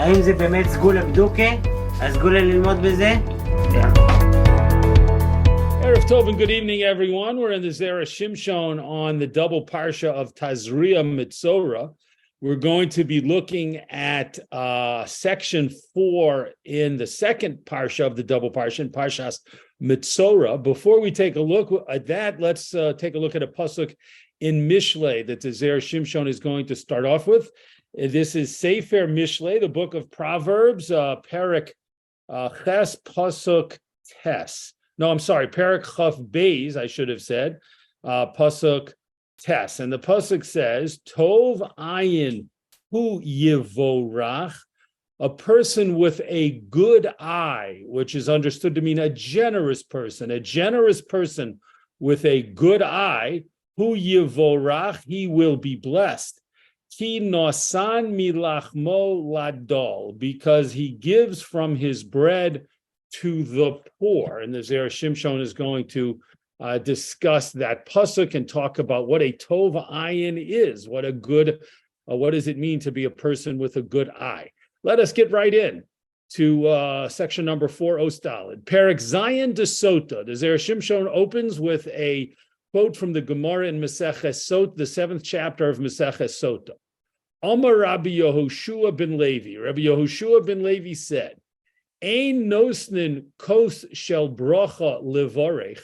האם זה באמת סגולה בדוקה? הסגולה ללמוד בזה? Erev Tov and good evening, everyone. We're in the Zera Shimshon on the double Parsha of Parsha Metzora. We're going to be looking at section 4 in the second Parsha of the double Parsha, in Parsha Metzora. Before we take a look at that, let's take a look at a pasuk in Mishlei that the Zera Shimshon is going to start off with. This is Sefer Mishlei, the book of Proverbs, Perek Ches Pasuk Tes. No, I'm sorry, Perek Chaf Beis, I should have said, Pasuk Tes. And the Pasuk says, Tov Ayin Hu Yivorach, a person with a good eye, which is understood to mean a generous person with a good eye, Hu Yivorach, he will be blessed. Ki nosan milachmo ladol, because he gives from his bread to the poor. And the Zera Shimshon is going to discuss that pasuk and talk about what a tov ayin is, what does it mean to be a person with a good eye. Let us get right in to section number 4, Ostalid. Perek Zayin de Sota. The Zera Shimshon opens with a quote from the Gemara in Maseches Sota, the 7th chapter of Maseches Sota. Amar Rabbi Yehoshua ben Levi. Rabbi Yehoshua ben Levi said, Ein nosnin kos shel bracha levarech.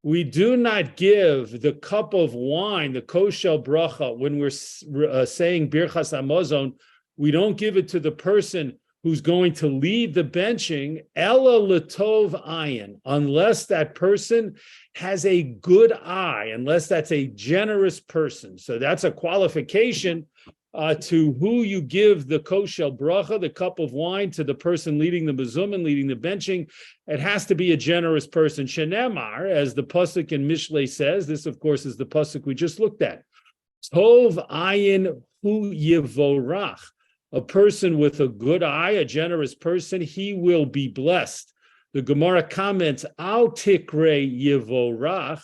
We do not give the cup of wine, the kos shel bracha, when we're saying birchas hamazon. We don't give it to the person who's going to lead the benching, ella letov ayin, unless that person has a good eye, unless that's a generous person. So that's a qualification to who you give the kos shel bracha, the cup of wine, to the person leading the mezuzah, leading the benching. It has to be a generous person. Shenemar, as the pasuk in Mishlei says, this of course is the pasuk we just looked at. Tov ayin hu yivorach, a person with a good eye, a generous person, he will be blessed. The Gemara comments, al tikre yivorach.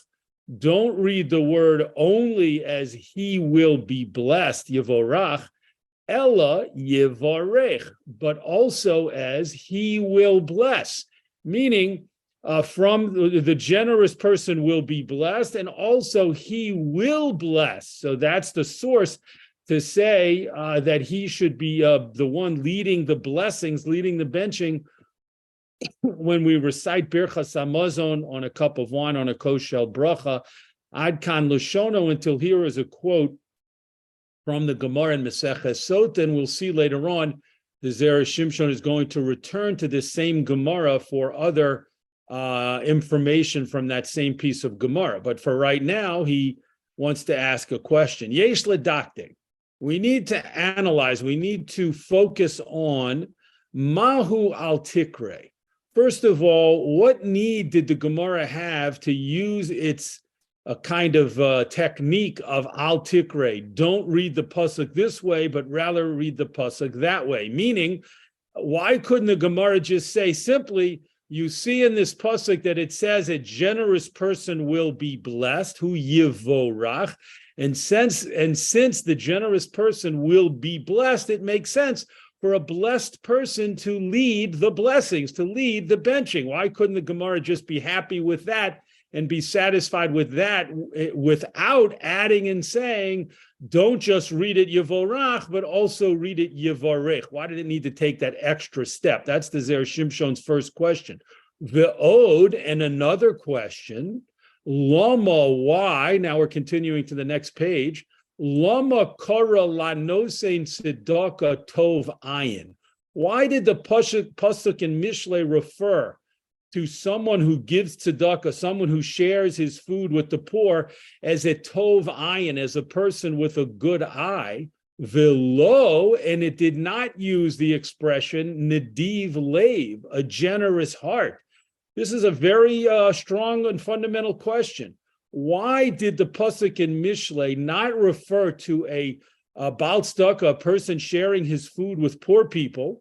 Don't read the word only as he will be blessed, Yevorach, Ella Yevorech, but also as he will bless, meaning from the generous person will be blessed, and also he will bless. So that's the source to say that he should be the one leading the blessings, leading the benching, when we recite birchas hamazon on a cup of wine, on a kos shel bracha, ad kan lashono, until here is a quote from the Gemara in Maseches Sota, and we'll see later on the Zera Shimshon is going to return to this same Gemara for other information from that same piece of Gemara. But for right now, he wants to ask a question. Yesh ledaktik. We need to analyze, we need to focus on mahu al tikre. First of all, what need did the Gemara have to use its kind of technique of al tikre? Don't read the pasuk this way, but rather read the pasuk that way. Meaning, why couldn't the Gemara just say simply, you see in this pasuk that it says a generous person will be blessed, hu yivorach, and since the generous person will be blessed, it makes sense for a blessed person to lead the blessings, to lead the benching. Why couldn't the Gemara just be happy with that and be satisfied with that without adding and saying, don't just read it Yevorach, but also read it Yevarech? Why did it need to take that extra step? That's the Zera Shimshon's first question. The Ode, and another question, Lama, why? Now we're continuing to the next page. Lama kara lanosein tzedaka tov ayin. Why did the pasuk in Mishlei refer to someone who gives tzedakah, someone who shares his food with the poor, as a tov ayin, as a person with a good eye? Velo, and it did not use the expression nediv lev, a generous heart. This is a very strong and fundamental question. Why did the pasuk in Mishlei not refer to a Baal Tzedakah, a person sharing his food with poor people,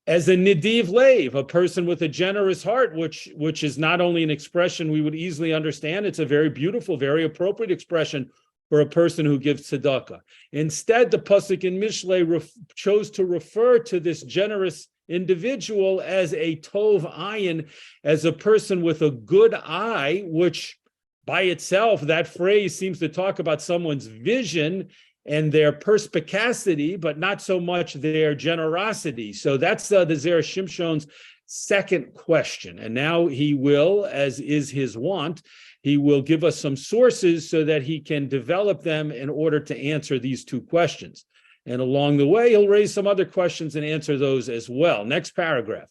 as a nediv lev, a person with a generous heart, which is not only an expression we would easily understand, it's a very beautiful, very appropriate expression for a person who gives tzedakah. Instead, the pasuk in Mishlei chose to refer to this generous individual as a tov ayin, as a person with a good eye, which by itself, that phrase seems to talk about someone's vision and their perspicacity, but not so much their generosity. So that's the Zera Shimshon's second question. And now he will, as is his wont, he will give us some sources so that he can develop them in order to answer these two questions. And along the way, he'll raise some other questions and answer those as well. Next paragraph.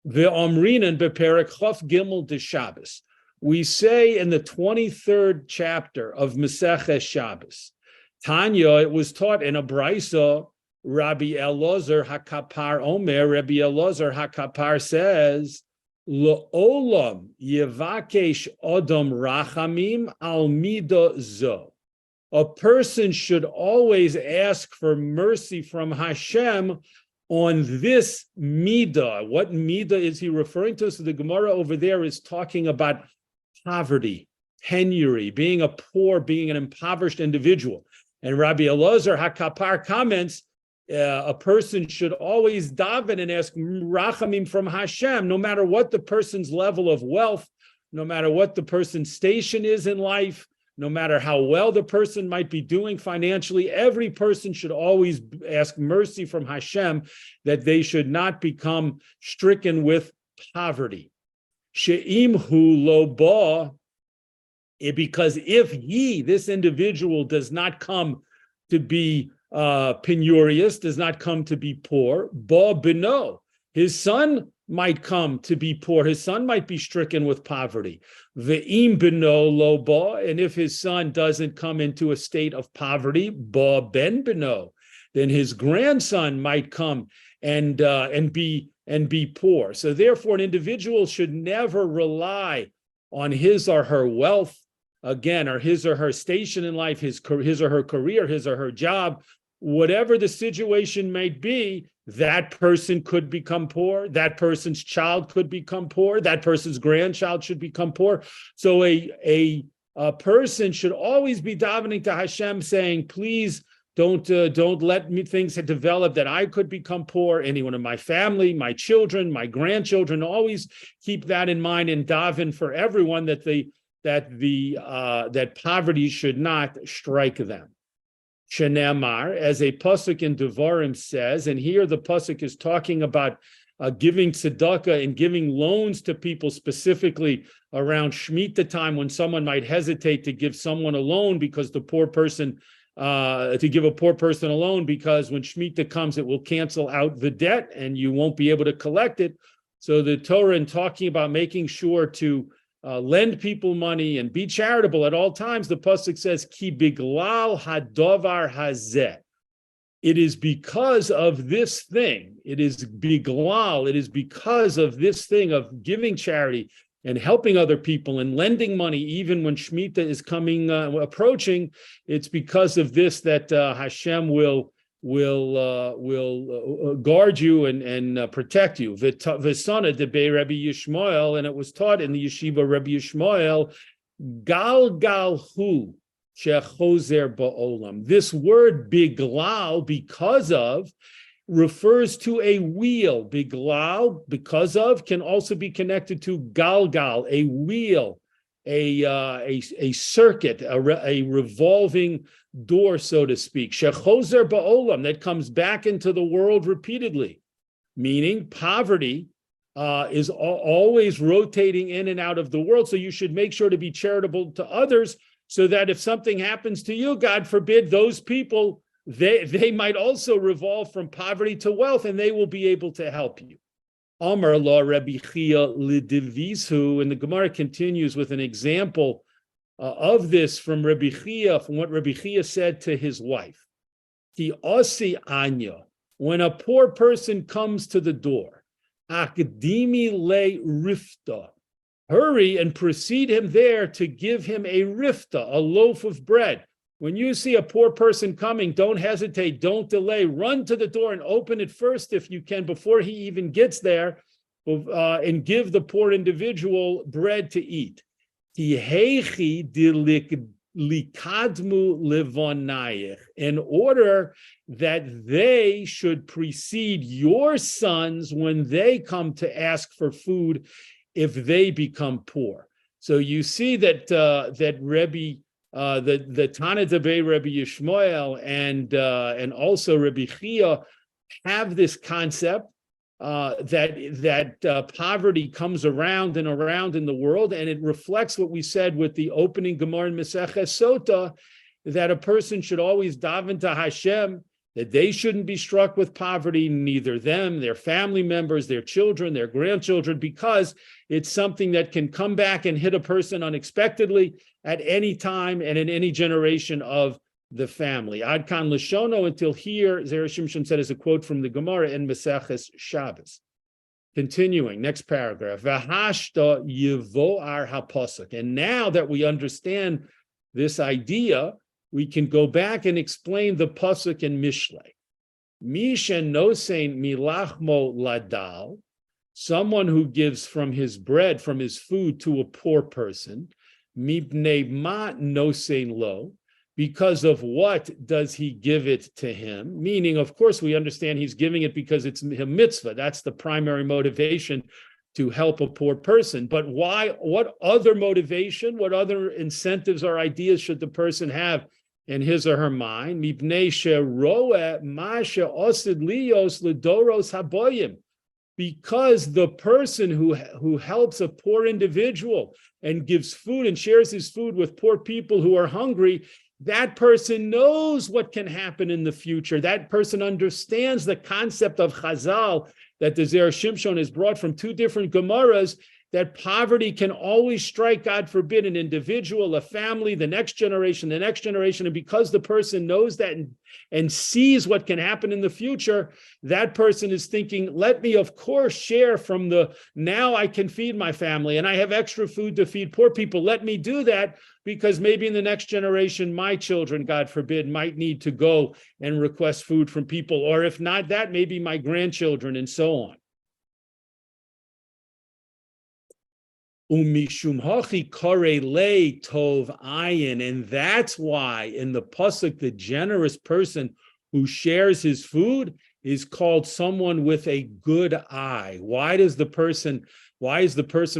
Ve'omrinan beperek chaf gimel de Shabbos. We say in the 23rd chapter of Maseches Shabbos, Tanya, it was taught in a brisa, Rabbi Elazar HaKapar Omer, Rabbi Elazar HaKapar says, L'olam yevakesh odom rachamim al midah zo. A person should always ask for mercy from Hashem on this midah. What midah is he referring to? So the Gemara over there is talking about poverty, penury, being a poor, being an impoverished individual. And Rabbi Elazar HaKapar comments, a person should always daven and ask rachamim from Hashem, no matter what the person's level of wealth, no matter what the person's station is in life, no matter how well the person might be doing financially. Every person should always ask mercy from Hashem that they should not become stricken with poverty. She'im hu lo ba, because if this individual, does not come to be penurious, does not come to be poor, ba beno, his son might come to be poor, his son might be stricken with poverty. Ve'im beno lo ba, and if his son doesn't come into a state of poverty, ba ben beno, then his grandson might come and be poor. So therefore, an individual should never rely on his or her wealth, again, or his or her station in life, his or her career, his or her job, whatever the situation might be. That person could become poor. That person's child could become poor. That person's grandchild should become poor. So a person should always be davening to Hashem, saying, please don't let me things develop that I could become poor. Anyone in my family, my children, my grandchildren, always keep that in mind and daven for everyone that poverty should not strike them. Shenemar, as a pasuk in Devarim says, and here the pasuk is talking about giving tzedakah and giving loans to people, specifically around Shemitah time, when someone might hesitate to give someone a loan because the poor person, to give a poor person a loan, because when Shemitah comes, it will cancel out the debt and you won't be able to collect it. So the Torah, in talking about making sure to lend people money and be charitable at all times, the pasuk says, "Ki biglal hadavar hazeh." It is because of this thing. It is biglal. It is because of this thing of giving charity and helping other people and lending money, even when Shemitah is approaching. It's because of this that Hashem will guard you and protect you. V'sana debei Rabbi Yishmael, and it was taught in the yeshiva Rabbi Yishmael, gal hu shechozer ba'olam. This word biglal, because of, refers to a wheel. Biglal, because of, can also be connected to galgal, a wheel, a circuit, a revolving door, so to speak. Shechozer ba'olam, that comes back into the world repeatedly, meaning poverty is always rotating in and out of the world. So you should make sure to be charitable to others, so that if something happens to you, God forbid, those people, they might also revolve from poverty to wealth, and they will be able to help you. Amar la Rabbi Chia lidivisu, and the Gemara continues with an example of this from Rabbi Chia, from what Rabbi Chia said to his wife. Ki osi anya, when a poor person comes to the door, akdimi le rifta, hurry and precede him there to give him a rifta, a loaf of bread. When you see a poor person coming, don't hesitate, don't delay, run to the door and open it first if you can, before he even gets there, and give the poor individual bread to eat. likadmu levonayich, in order that they should precede your sons when they come to ask for food if they become poor. So you see that Rebbe, the Tana Debei Rebbe Yishmael and also Rebbe Chia have this concept that poverty comes around and around in the world, and it reflects what we said with the opening Gemara in Maseches Sota, that a person should always daven to Hashem, that they shouldn't be struck with poverty, neither them, their family members, their children, their grandchildren, because it's something that can come back and hit a person unexpectedly at any time and in any generation of the family. Ad kan Lashono, until here, Zera Shimshon said as a quote from the Gemara in Maseches Shabbos. Continuing, next paragraph. V'hashta yivo'ar hapasuk. And now that we understand this idea, we can go back and explain the pasuk in Mishlei. Mishen nosein milachmo ladal, someone who gives from his bread, from his food to a poor person. Mibnei ma nosein lo, because of what does he give it to him? Meaning, of course, we understand he's giving it because it's a mitzvah. That's the primary motivation to help a poor person. But why? What other motivation, what other incentives or ideas should the person have in his or her mind? Mipnei sheroeh ma she'osid lios ledoros haboyim. Because the person who helps a poor individual and gives food and shares his food with poor people who are hungry, that person knows what can happen in the future. That person understands the concept of Chazal that the Zera Shimshon has brought from two different Gemaras, that poverty can always strike, God forbid, an individual, a family, the next generation. And because the person knows that and sees what can happen in the future, that person is thinking, let me, of course, share from now I can feed my family and I have extra food to feed poor people. Let me do that, because maybe in the next generation, my children, God forbid, might need to go and request food from people. Or if not that, maybe my grandchildren and so on. Umishum hachi kore le tov ayin, and that's why in the pasuk, the generous person who shares his food is called someone with a good eye. Why is the person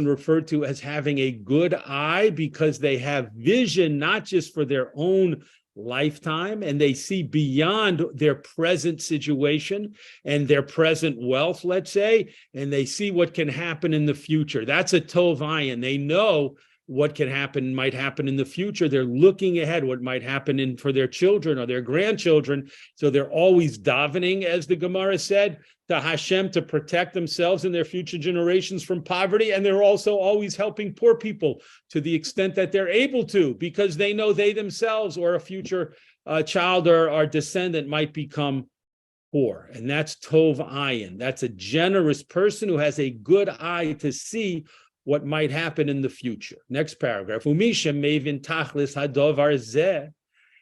referred to as having a good eye? Because they have vision not just for their own lifetime, and they see beyond their present situation and their present wealth, let's say, and they see what can happen in the future. That's a tov ayin. They know what can happen, might happen in the future. They're looking ahead, what might happen for their children or their grandchildren. So they're always davening, as the Gemara said, to Hashem to protect themselves and their future generations from poverty. And they're also always helping poor people to the extent that they're able to, because they know they themselves or a future child or descendant might become poor. And that's tov ayin. That's a generous person who has a good eye to see what might happen in the future. Next paragraph. Umisha mevin tachlis hadovar zeh,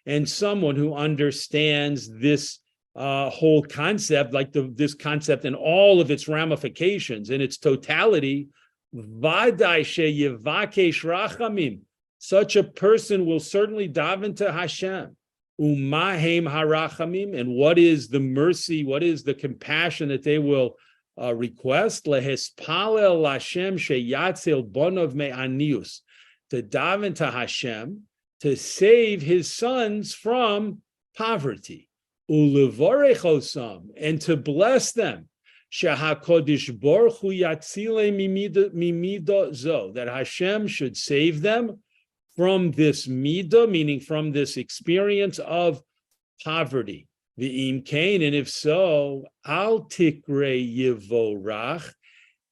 and someone who understands this whole concept, like this concept and all of its ramifications in its totality, vadai sheyivakesh rachamim. Such a person will certainly daven to Hashem. Umahem harachamim, and what is the mercy? What is the compassion that they will request? Lehespalel Hashem sheyatzil bonov me'anius, to daven to Hashem to save his sons from poverty. Ulevorech osam, and to bless them. Shehakodesh Baruch Hu yatzile mimido zo, that Hashem should save them from this midah, meaning from this experience of poverty. V'im kain, and if so, al tikre yivorach.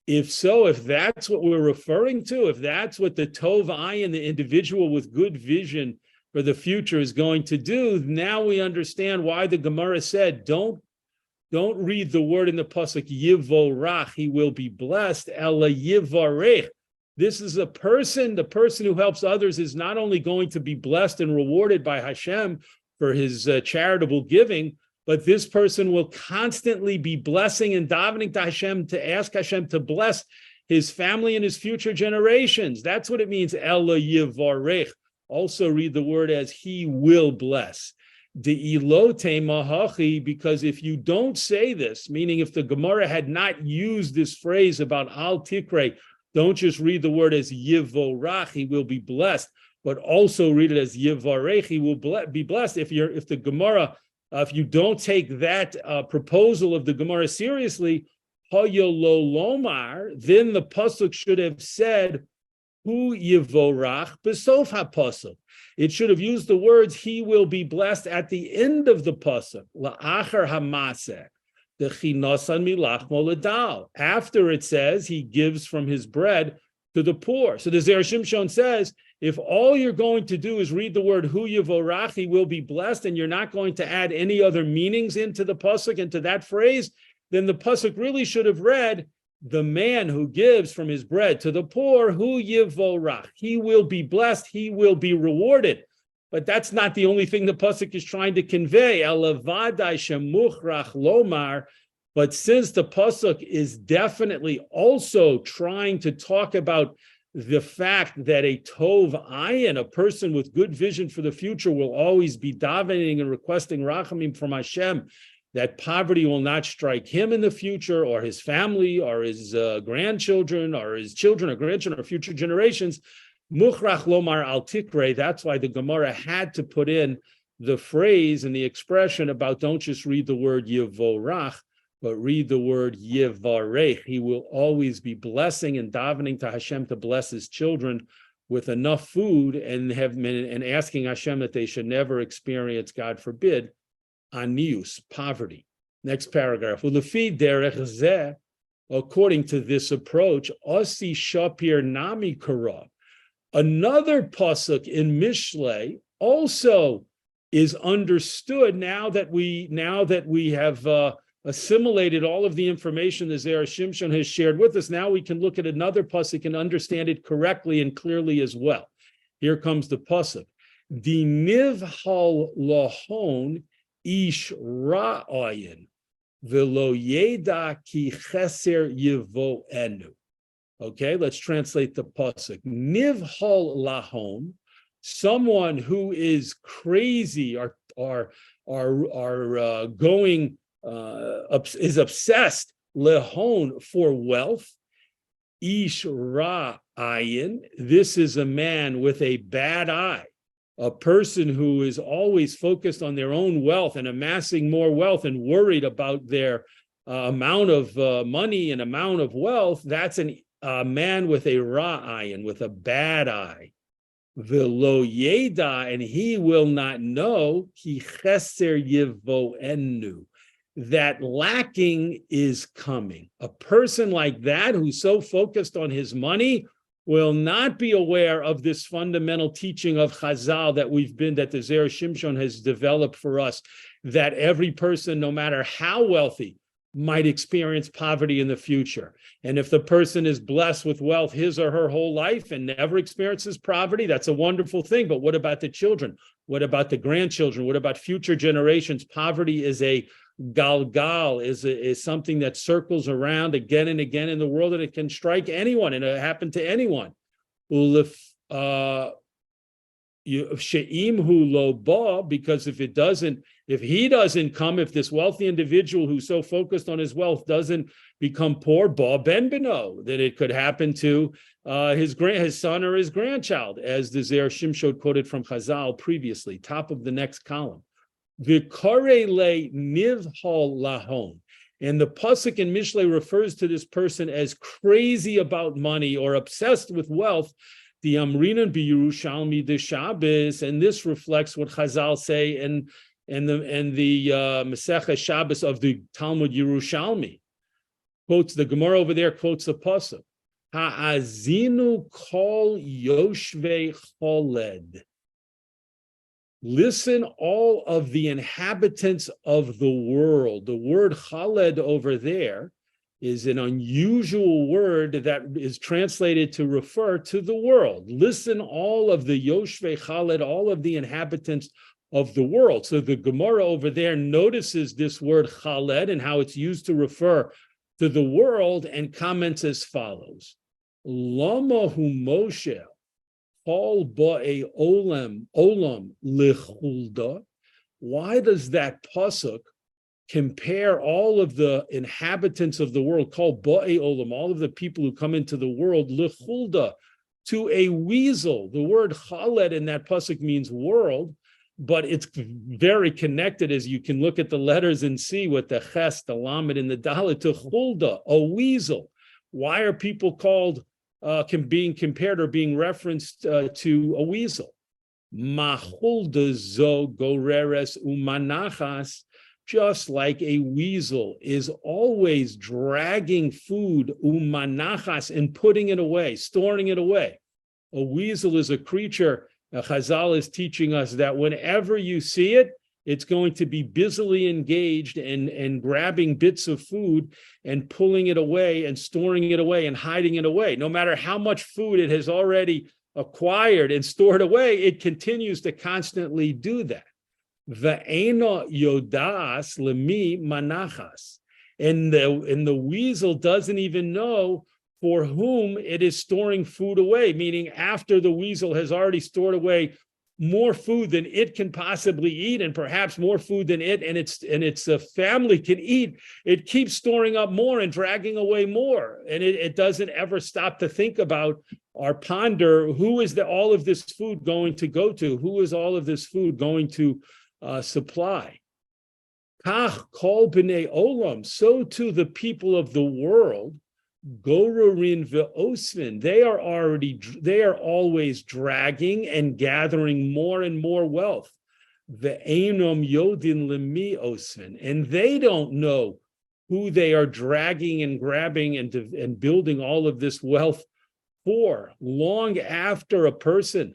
If so, if that's what we're referring to, if that's what the tov ayin, the individual with good vision for the future, is going to do, now we understand why the Gemara said, don't read the word in the pasuk yivorach, he will be blessed, ela yivarech. This is the person who helps others is not only going to be blessed and rewarded by Hashem for his charitable giving, but this person will constantly be blessing and davening to Hashem, to ask Hashem to bless his family and his future generations. That's what it means, Ela Yivarech. also read the word as he will bless. De'ilote mahachi, because if you don't say this, meaning if the Gemara had not used this phrase about al tikre, don't just read the word as yivorach, he will be blessed, but also read it as yivarech, he will be blessed. If the Gemara, if you don't take that proposal of the Gemara seriously, hayololomar, then the pasuk should have said hu yivorach besof ha-pasuk. It should have used the words he will be blessed at the end of the pasuk, la'achar hamaseh, the chinosan milachmo ledal. After it says he gives from his bread to the poor. So the Zera Shimshon says, if all you're going to do is read the word hu yivorach, he will be blessed, and you're not going to add any other meanings into the pasuk, into that phrase, then the pasuk really should have read, the man who gives from his bread to the poor, hu yivorach, he will be blessed, he will be rewarded. But that's not the only thing the pasuk is trying to convey. Elavadai shemuchrach lomar. But since the pasuk is definitely also trying to talk about the fact that a tov ayin, a person with good vision for the future, will always be davening and requesting rachamim from Hashem, that poverty will not strike him in the future, or his family, or his grandchildren, or his children or grandchildren, or future generations. Muchrach lomar al tikre. That's why the Gemara had to put in the phrase and the expression about don't just read the word yivorach, but read the word yivarech. He will always be blessing and davening to Hashem to bless his children with enough food, and asking Hashem that they should never experience, God forbid, anius, poverty. Next paragraph. Ulefi derech zeh, according to this approach, osi shapir nami kara. Another pasuk in Mishlei also is understood now that we have assimilated all of the information the Zera Shimshon has shared with us. Now we can look at another pasuk and understand it correctly and clearly as well. Here comes the pasuk. Diniv hal lahon ish ra'ayin velo yeda ki cheser yivoenu. Okay, let's translate the pasuk. Niv hal lahon, someone who is crazy or going. Is obsessed lehon for wealth. Ish ra ayin. This is a man with a bad eye, a person who is always focused on their own wealth and amassing more wealth and worried about their amount of money and amount of wealth. That's a man with a ra ayin, with a bad eye. Velo yeda, and he will not know ki cheser yivoenu, that lacking is coming. A person like that, who's so focused on his money, will not be aware of this fundamental teaching of Chazal that the Zera Shimshon has developed for us, that every person, no matter how wealthy, might experience poverty in the future. And if the person is blessed with wealth his or her whole life and never experiences poverty, that's a wonderful thing. But what about the children? What about the grandchildren? What about future generations? Poverty is a galgal, is something that circles around again and again in the world, and it can strike anyone, and it happen to anyone. She'imhu lo ba, because if he doesn't come, if this wealthy individual who's so focused on his wealth doesn't become poor, ba ben beno, then it could happen to his son or his grandchild, as the Zera Shimshon quoted from Chazal previously, top of the next column. V'karei le nivhal lahon. And the pasuk in Mishlei refers to this person as crazy about money or obsessed with wealth. The Amrinan b'Yerushalmi de Shabbos, and this reflects what Chazal say in the Masechah Shabbos of the Talmud Yerushalmi. Quotes the Gemara over there, quotes the pasuk. Ha'azinu kol yoshvei choled. Listen, all of the inhabitants of the world. The word chaled over there is an unusual word that is translated to refer to the world. Listen, all of the yoshvei chaled, all of the inhabitants of the world. So the Gemara over there notices this word chaled and how it's used to refer to the world, and comments as follows. Lama hu Moshe Kol ba'e olam lichulda. Why does that pasuk compare all of the inhabitants of the world, called ba'e olam, all of the people who come into the world, lichulda, to a weasel? The word chaled in that pasuk means world, but it's very connected, as you can look at the letters and see, with the ches, the lamed, and the dalet, to chulda, a weasel. Why are people called, being compared or being referenced to a weasel? Machulda zo goreres umanachas, just like a weasel is always dragging food, umanachas, and putting it away, storing it away. A weasel is a creature, Chazal is teaching us that whenever you see it, it's going to be busily engaged and grabbing bits of food and pulling it away and storing it away and hiding it away. No matter how much food it has already acquired and stored away, it continues to constantly do that. Ve'ena yodas lemi manachas. And the weasel doesn't even know for whom it is storing food away, meaning after the weasel has already stored away more food than it can possibly eat, and perhaps more food than it and its family can eat, it keeps storing up more and dragging away more. And it doesn't ever stop to think about or ponder, who is all of this food going to go to? Who is all of this food going to supply? Kach kol b'nei olam, so too the people of the world, gorurin ve'osvin, they are always dragging and gathering more and more wealth. Ve'enom yodin lemi osvin, and they don't know who they are dragging and grabbing and building all of this wealth for. Long after a person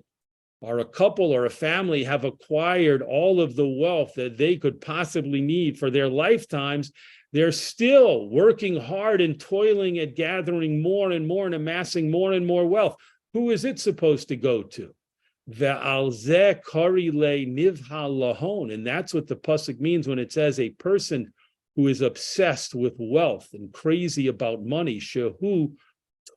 or a couple or a family have acquired all of the wealth that they could possibly need for their lifetimes, they're still working hard and toiling at gathering more and more and amassing more and more wealth. Who is it supposed to go to? Ve'al zeh kari le nivhal lahon. And that's what the pasuk means when it says a person who is obsessed with wealth and crazy about money, shehu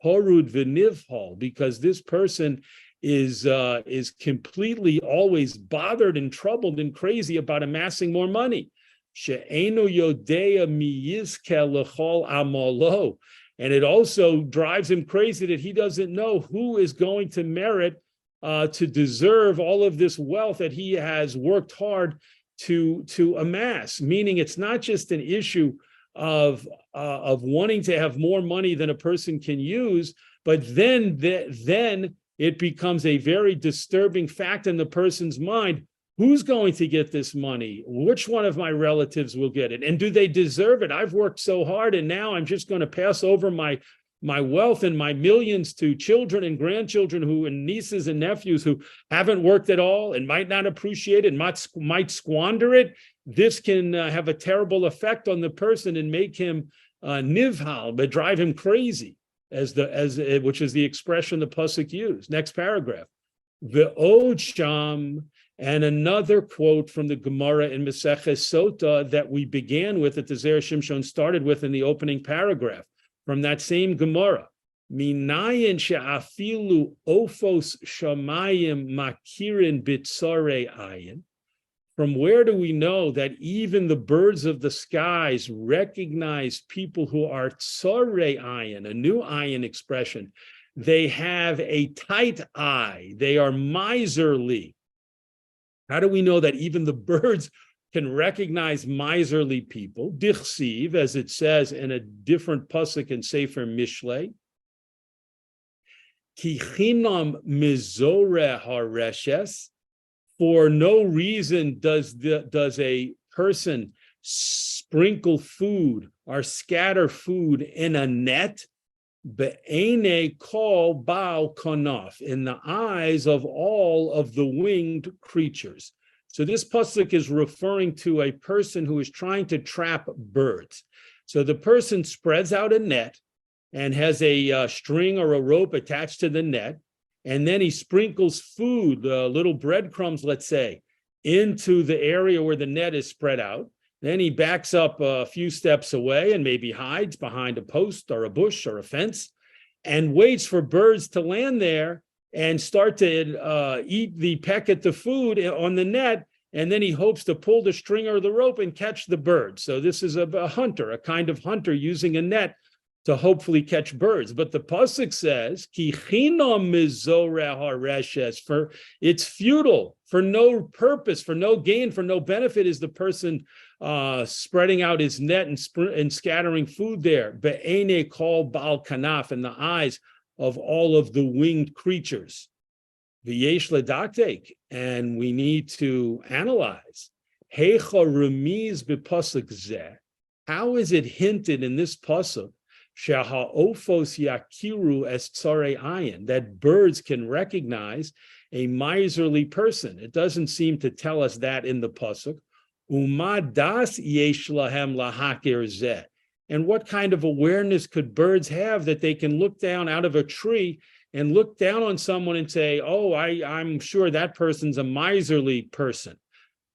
torud v'nivhal, because this person is completely always bothered and troubled and crazy about amassing more money. She'enu yodea mi yizkeh l'chol amalo. And it also drives him crazy that he doesn't know who is going to merit to deserve all of this wealth that he has worked hard to amass. Meaning, it's not just an issue of wanting to have more money than a person can use, but then it becomes a very disturbing fact in the person's mind. Who's going to get this money? Which one of my relatives will get it? And do they deserve it? I've worked so hard, and now I'm just going to pass over my wealth and my millions to children and grandchildren and nieces and nephews who haven't worked at all and might not appreciate it, might squander it. This can have a terrible effect on the person and make him nivhal, but drive him crazy, which is the expression the pasuk used. Next paragraph. Ve'od sham. And another quote from the Gemara in Maseches Sota that we began with, that the Zera Shimshon started with in the opening paragraph, from that same Gemara. Minayin she'afilu ofos shamayim makirin bitzare ayin. From where do we know that even the birds of the skies recognize people who are tzare ayin, a new ayin expression? They have a tight eye. They are miserly. How do we know that even the birds can recognize miserly people? Dichsiv, as it says in a different pasuk in sefer Mishlei. Ki chinam mizore hareshes. For no reason does a person sprinkle food or scatter food in a net. Be'ene kol ba'al kanaf, in the eyes of all of the winged creatures. So this pasuk is referring to a person who is trying to trap birds. So the person spreads out a net and has a string or a rope attached to the net, and then he sprinkles food, little breadcrumbs, let's say, into the area where the net is spread out. Then he backs up a few steps away and maybe hides behind a post or a bush or a fence and waits for birds to land there and start to eat the peck at the food on the net, and then he hopes to pull the string or the rope and catch the bird. So this is a hunter, a kind of hunter using a net to hopefully catch birds. But the pasuk says, "Ki chinam mizoreh hareshes," for it's futile, for no purpose, for no gain, for no benefit is the person spreading out his net and scattering food there. Be'ene kol bal kanaf, in the eyes of all of the winged creatures. V'yesh ledatek, and we need to analyze. Heicha remiz b'pasuk zeh. How is it hinted in this pasuk? Shaha'ofos yakiru es tzarei ayin, that birds can recognize a miserly person. It doesn't seem to tell us that in the pasuk. Uma das yesh lahem lahakir zeh. And what kind of awareness could birds have that they can look down out of a tree and look down on someone and say, "Oh, I'm sure that person's a miserly person"?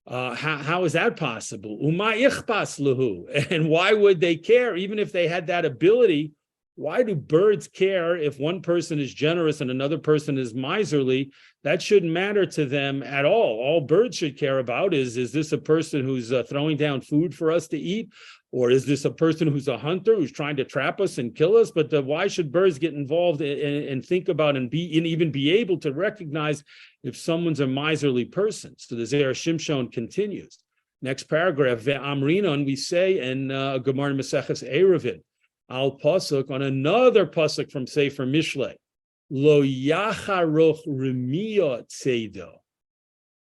How is that possible? Uma ichbas lahu. And why would they care? Even if they had that ability, why do birds care if one person is generous and another person is miserly? That shouldn't matter to them at all. All birds should care about is this a person who's throwing down food for us to eat? Or is this a person who's a hunter who's trying to trap us and kill us? But why should birds get involved and think about and even be able to recognize if someone's a miserly person? So the Zera Shimshon continues. Next paragraph, Ve'amrinon, we say in Gemara Maseches Eruvin, al pasuk, on another pasuk from Sefer Mishlei, Lo yacharoch remiyot seido.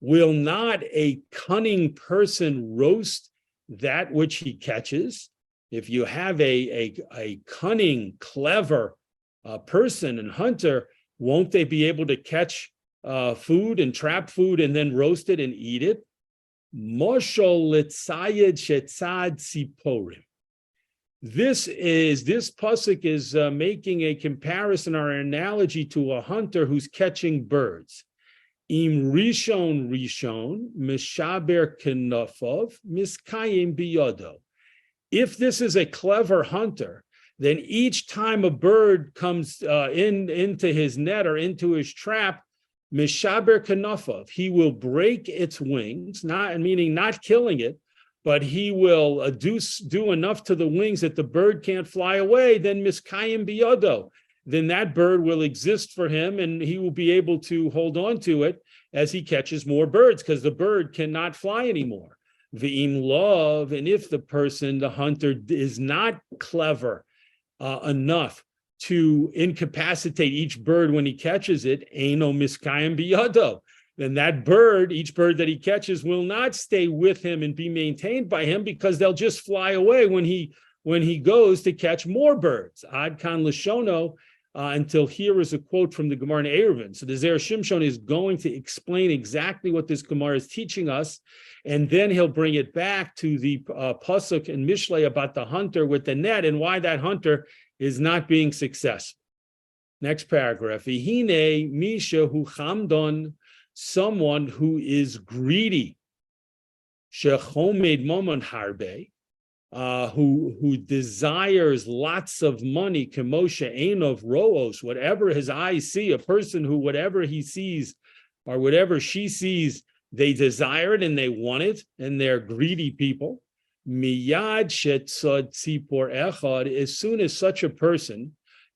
Will not a cunning person roast that which he catches? If you have a cunning, clever person and hunter, won't they be able to catch food and trap food and then roast it and eat it? Moshol letzayed shetzad siporim. This pasuk is making a comparison or an analogy to a hunter who's catching birds. Im rishon mishaber kenofov miskayim biyodo. If this is a clever hunter, then each time a bird comes into his net or into his trap, mishaber kenofov, he will break its wings, not killing it, but he will do enough to the wings that the bird can't fly away. Then miskayim biyodo. Then that bird will exist for him and he will be able to hold on to it as he catches more birds, because the bird cannot fly anymore. V'im love, and if the person, the hunter, is not clever enough to incapacitate each bird when he catches it, eino miskayim biyado, then that bird, each bird that he catches, will not stay with him and be maintained by him, because they'll just fly away when he goes to catch more birds. Ad kan lishono. Until here is a quote from the Gemara in Eruvin. So the Zera Shimshon is going to explain exactly what this Gemara is teaching us, and then he'll bring it back to the pasuk in Mishlei about the hunter with the net and why that hunter is not being successful. Next paragraph. V'hine misha hu chamdon, someone who is greedy, shechomed momon harbe, who desires lots of money, kemosha einov roos, whatever his eyes see, a person who whatever he sees or whatever she sees, they desire it and they want it, and they're greedy people. Miyad shetzad tzipor echad, as soon as such a person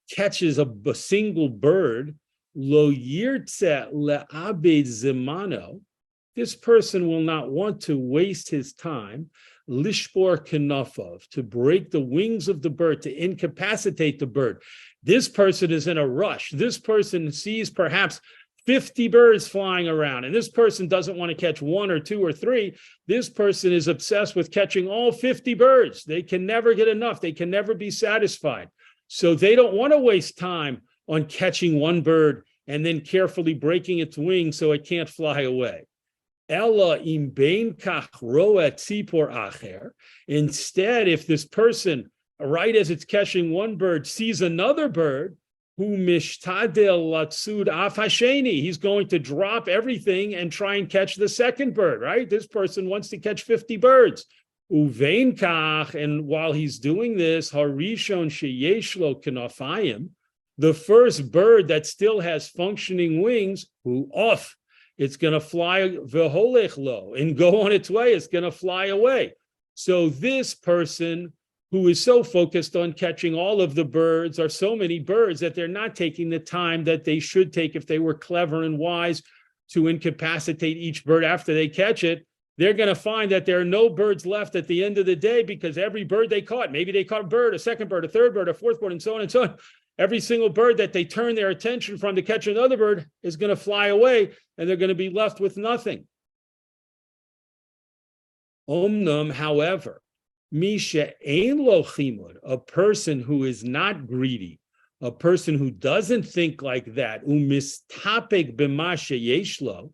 catches a single bird, lo yirtze le'abed zemano, this person will not want to waste his time, lishbor kenafov, to break the wings of the bird, to incapacitate the bird. This person is in a rush. This person sees perhaps 50 birds flying around, and this person doesn't want to catch one or two or three. This person is obsessed with catching all 50 birds. They can never get enough. They can never be satisfied. So they don't want to waste time on catching one bird and then carefully breaking its wings so it can't fly away. Ella im bein kach roa tzipor acher. Instead, if this person, right as it's catching one bird, sees another bird, who mishtadel latsud afasheni, he's going to drop everything and try and catch the second bird, right? This person wants to catch 50 birds. Uvein kach, and while he's doing this, harishon sheyeshlo kenafayim, The first bird that still has functioning wings, who off, it's going to fly v'holech lo, and go on its way. It's going to fly away. So this person who is so focused on catching all of the birds, or so many birds, that they're not taking the time that they should take if they were clever and wise to incapacitate each bird after they catch it, they're going to find that there are no birds left at the end of the day, because every bird they caught, maybe they caught a bird, a second bird, a third bird, a fourth bird, and so on and so on. Every single bird that they turn their attention from to catch another bird is going to fly away, and they're going to be left with nothing. Omnum, however, Misha ein lo chimud, a person who is not greedy, a person who doesn't think like that, umistapek b'ma sheyesh lo,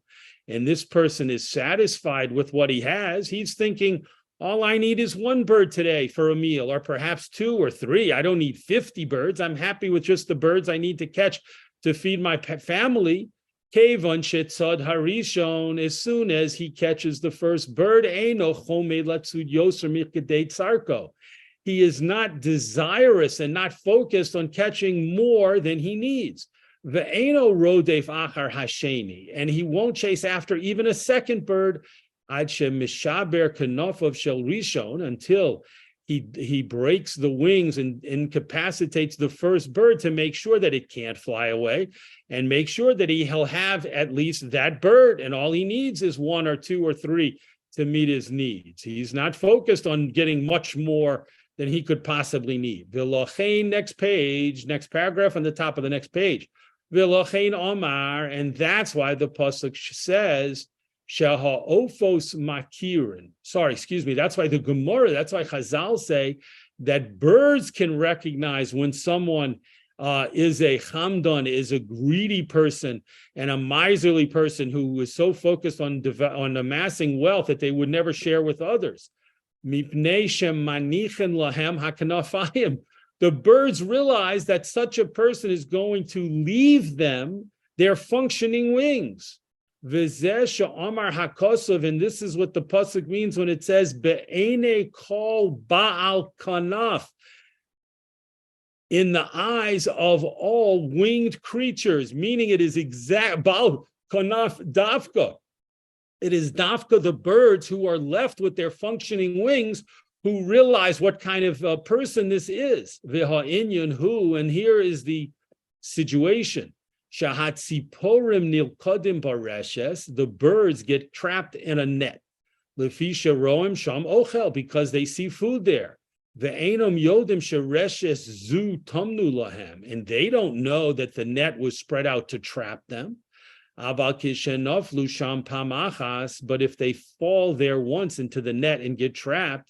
and this person is satisfied with what he has. He's thinking, all I need is one bird today for a meal, or perhaps two or three. I don't need 50 birds. I'm happy with just the birds I need to catch to feed my family. Kevon shetzad harishon, as soon as he catches the first bird, eino chomei latzud yoser mikadei tzarko. He is not desirous and not focused on catching more than he needs. Ve'eno rodef achar hasheni, and he won't chase after even a second bird, ad shemishaber kanofov shel rishon, until he breaks the wings and incapacitates the first bird to make sure that it can't fly away, and make sure that he'll have at least that bird, and all he needs is one or two or three to meet his needs. He's not focused on getting much more than he could possibly need. V'lochein, next page, next paragraph on the top of the next page. V'lochein omar, and that's why the pasuk says, Shaha'ofos makirin. That's why the Gemara, that's why Chazal say that birds can recognize when someone is a chamdan, is a greedy person, and a miserly person who is so focused on amassing wealth that they would never share with others. Mipnei shemanichin lahem hakanafayim. The birds realize that such a person is going to leave them their functioning wings. V'zeh she'amar hakosov, and this is what the pasuk means when it says be'enei kol ba'al kanaf, in the eyes of all winged creatures, meaning it is exact ba'al kanaf dafka. It is dafka, the birds who are left with their functioning wings, who realize what kind of person this is. V'ha'inyan hu, and here is the situation. Shahatziporim nilkodim bareshes, the birds get trapped in a net. Lefisha roim sham ochel, because they see food there. Ve'enom yodim shereshes zu tamnu lahem, and they don't know that the net was spread out to trap them. Aval kishenoflu sham pamachas, but if they fall there once into the net and get trapped,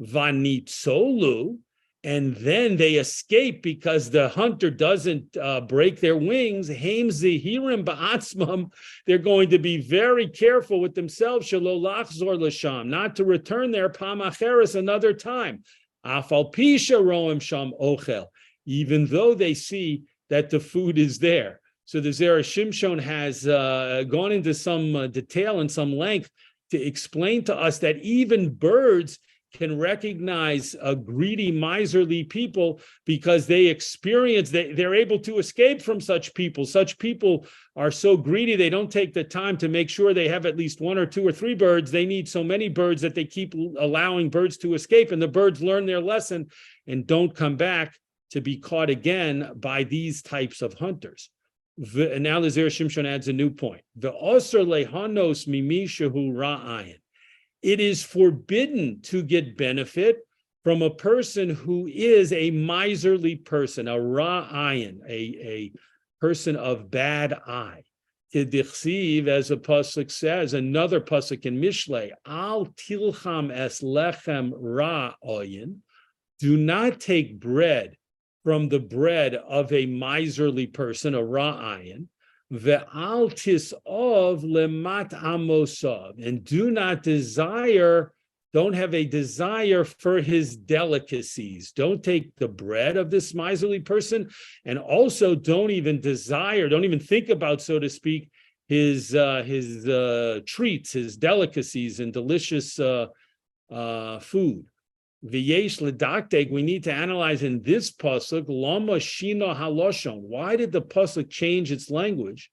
vanitzolu, and then they escape because the hunter doesn't break their wings, heim zehirim ba'atzmam, they're going to be very careful with themselves, shelo lachzor l'sham, not to return there pamacheres another time. Afal pisha roim sham ochel, even though they see that the food is there. So the Zera Shimshon has gone into some detail and some length to explain to us that even birds can recognize greedy, miserly people, because they experience, they're able to escape from such people. Such people are so greedy, they don't take the time to make sure they have at least one or two or three birds. They need so many birds that they keep allowing birds to escape, and the birds learn their lesson and don't come back to be caught again by these types of hunters. And now the Zera Shimshon adds a new point. The osir lehanos mimi shehu ra'ayin. It is forbidden to get benefit from a person who is a miserly person, a ra'ayin, a person of bad eye. Kedichsiv, as a pasuk says, another pasuk in Mishlei, al tilcham es lechem ra'ayin, do not take bread from the bread of a miserly person, a ra'ayin. Ve'al tis'ov lemat amosav, and do not desire, don't have a desire for his delicacies. Don't take the bread of this miserly person, and also don't even desire, don't even think about, so to speak, his treats, his delicacies and delicious food. V'yesh l'daktek, we need to analyze in this pasuk, lama shina haloshon. Why did the pasuk change its language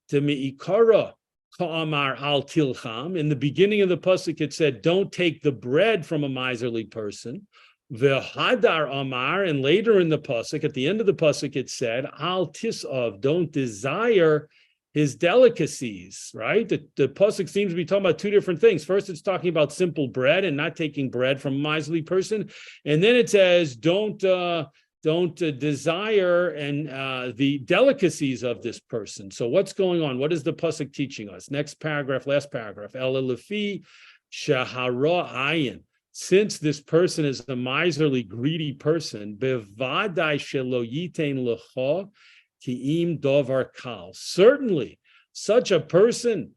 to me'ikara ka'amar al tilcham? In the beginning of the pasuk, it said, don't take the bread from a miserly person. V'hadar amar, and later in the pasuk, at the end of the pasuk, it said, al tisav, don't desire his delicacies, right? The pasuk seems to be talking about two different things. First, it's talking about simple bread and not taking bread from a miserly person. And then it says, don't desire and the delicacies of this person. So what's going on? What is the pasuk teaching us? Next paragraph, last paragraph. Ela lefi shahara ayin. Since this person is a miserly, greedy person, bevadai shelo yitein lecha ki'im dovar kal. Certainly, such a person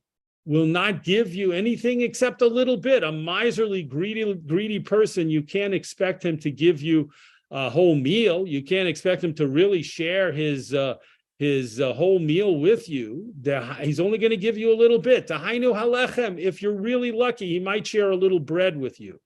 will not give you anything except a little bit. A miserly, greedy person, you can't expect him to give you a whole meal. You can't expect him to really share his whole meal with you. He's only going to give you a little bit. Tahainu halechem. If you're really lucky, he might share a little bread with you.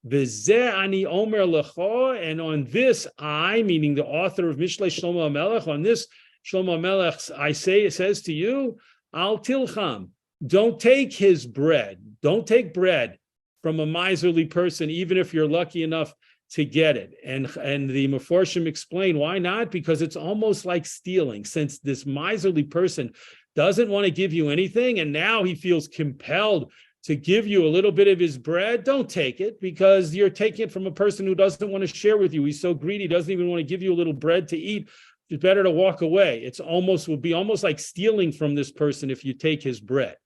V'zeh ani omer lecha, and on this I, meaning the author of Mishlei Shlomo HaMelech, on this Shlomo HaMelech, I say, it says to you, al tilcham, don't take his bread. Don't take bread from a miserly person, even if you're lucky enough to get it. And the Meforshim explain why not? Because it's almost like stealing, since this miserly person doesn't want to give you anything, and now he feels compelled to give you a little bit of his bread. Don't take it, because you're taking it from a person who doesn't want to share with you. He's so greedy, doesn't even want to give you a little bread to eat. It's better to walk away. Would be almost like stealing from this person if you take his bread.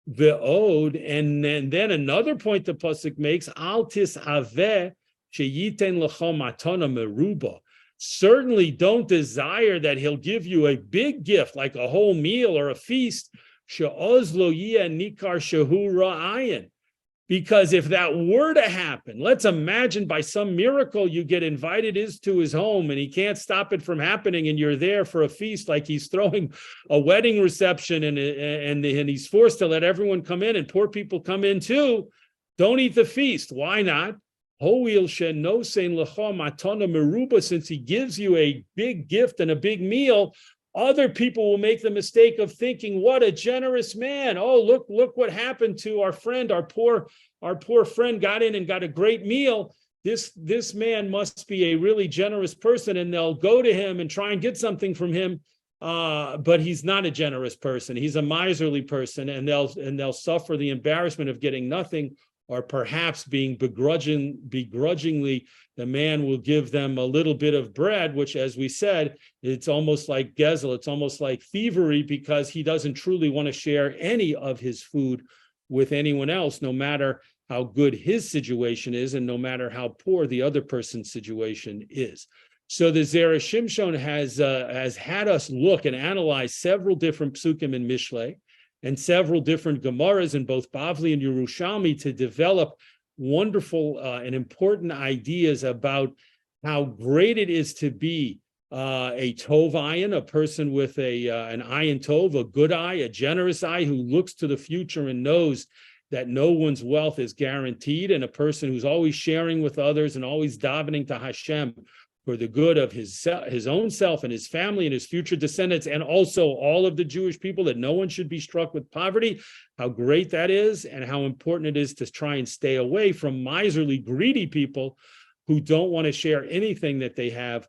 Ve'od, and then another point the pasuk makes, al tisaveh sheyiten lecha matana meruba. Certainly don't desire that he'll give you a big gift, like a whole meal or a feast, because if that were to happen, let's imagine by some miracle you get invited to his home and he can't stop it from happening, and you're there for a feast, like he's throwing a wedding reception and he's forced to let everyone come in, and poor people come in too. Don't eat the feast. Why not? Since he gives you a big gift and a big meal, other people will make the mistake of thinking, what a generous man. Oh, look what happened to our friend. Our poor friend got in and got a great meal. This man must be a really generous person, and they'll go to him and try and get something from him. But he's not a generous person. He's a miserly person, and they'll suffer the embarrassment of getting nothing, or perhaps being begrudgingly, the man will give them a little bit of bread, which, as we said, it's almost like gezel, it's almost like thievery, because he doesn't truly want to share any of his food with anyone else, no matter how good his situation is, and no matter how poor the other person's situation is. So the Zera Shimshon has had us look and analyze several different psukim in Mishlei, and several different Gemaras in both Bavli and Yerushalmi, to develop wonderful and important ideas about how great it is to be a tov ayin, a person with an ayin tov, a good eye, a generous eye, who looks to the future and knows that no one's wealth is guaranteed, and a person who's always sharing with others and always davening to Hashem for the good of his own self and his family and his future descendants, and also all of the Jewish people, that no one should be struck with poverty. How great that is, and how important it is to try and stay away from miserly, greedy people who don't want to share anything that they have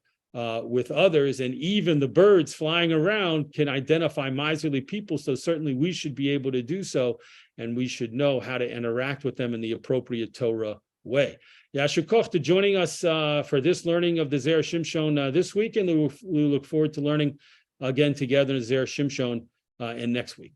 with others. And even the birds flying around can identify miserly people, so certainly we should be able to do so, and we should know how to interact with them in the appropriate Torah way. Yasher koch to joining us for this learning of the Zera Shimshon this week, and we look forward to learning again together in Zera Shimshon and next week.